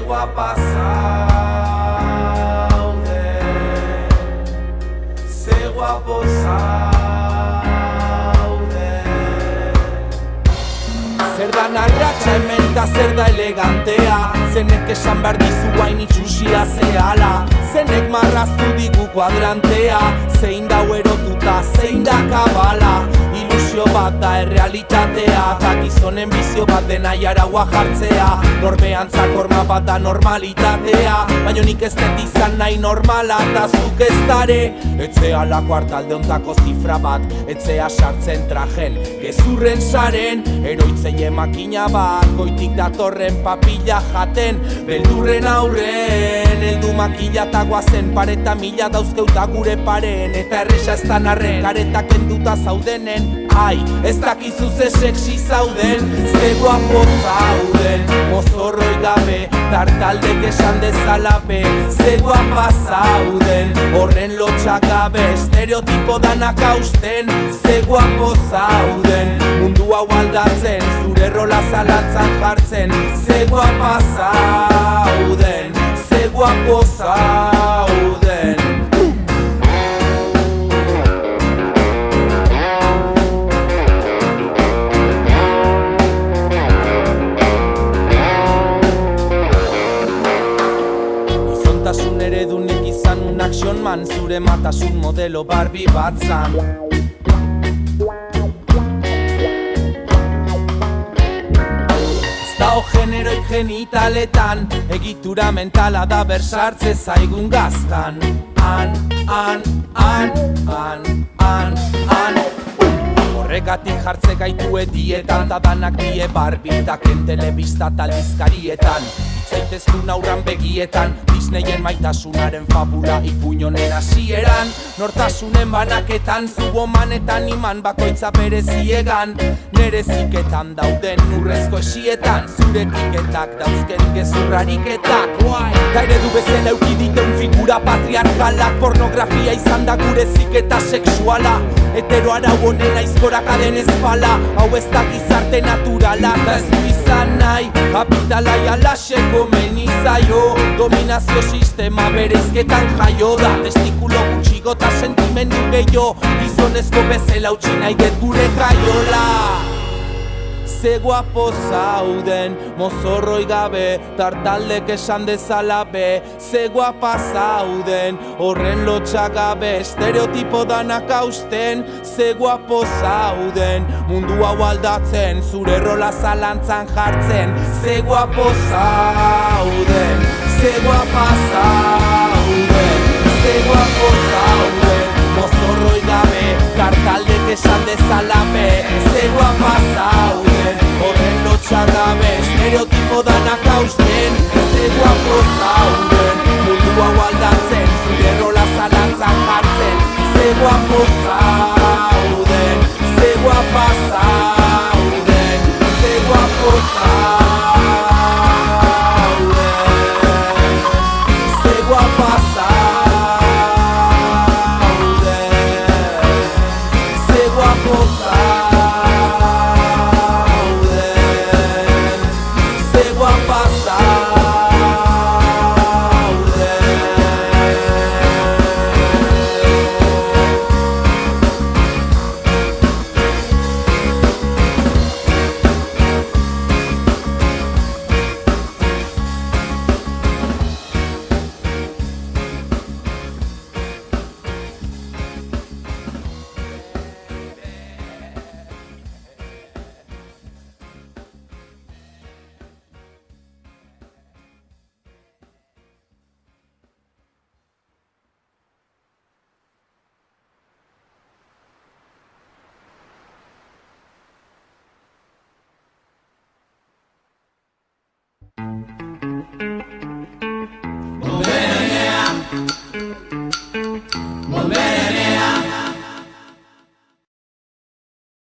guapa zaude, ze guapo zaude. Zer da narratxa hemen eta zer da elegantea, zenek esan behar dizu guain itxusia zehala, zenek marraztu digu kuadrantea, zein dau erotuta, zein da kabala. Ilusio bat da errealitatea, eta gizonen bizio bat dena jaraua jartzea. Norbeantzak horma bat da normalitatea, baina nik ez dut izan nahi normala, eta zuk ez dare. Etzea lako hartalde ontako zifra bat, etzea sartzen trajen, gezurren saren, eroitzeie makina bat, goitik datorren papilla jaten, beldurren aurren, heldu makila eta guazen, pareta mila dauzkeuta gure paren, eta erresa ez da narren, karetak enduta zaudenen. Ai, ez dakizu ze sexy zauden, ze guapo zauden, mozorroi gabe, tartaldek esan dezalape, ze guapa zauden, horren lotxak gabe, estereotipo danak hausten, ze guapo zauden, mundu hau aldatzen, zure rola zalantzan jartzen, ze guapa zauden, ze guapo zauden. Gizontasun eredunik izan un action man, zure matasun modelo Barbie bat zan. Dao generoik genitaletan, egitura mentala da bersartze zaigun gaztan. Horregatik jartze gaitue dietan, ta danak die Barbitaken telebista taldizkarietan. Zaiteztun aurran begietan, Disneyen maitasunaren fabula ipuñonen hasieran. Nortasunen banaketan, zubomanetan iman bakoitza bereziegan. Nere ziketan dauden urrezko esietan, zure tiketak dauzken gezurrariketak. Ta eredu bezala eukiditeun figura patriarkalak, pornografia izan da gure ziketa sexuala. Hetero arau honen aizkorak aden ezpala, hau ez da gizarte naturala, eta ez du izan nahi, kapitalai alaxeko menizaio, dominazio sistema bereizketan jaio da, testikulo gutxigo eta sentimendu gehiago, gizonezko bezala utzi nahi det gure jaiola. Ze guapo zauden, mozorroi gabe, tartaldek esan dezalabe, ze guapa zauden, horren lotxak gabe, estereotipo danak hausten, ze guapo zauden, mundu hau aldatzen, zure rola zalantzan jartzen, ze guapo zauden, ze guapa zauden, ze guapo zauden, mozorroi gabe, tartaldek esan dezalabe, ze guapa zauden, horren lotxak gabe, estereotipo danak hausten, ze guapo zauden, mundu hau aldatzen, zure rola zalantzan jartzen, ze guapo zauden, ze guapa zauden, ze guapo zauden, ze guapa zauden, ze guapo zauden, ze guapa zauden.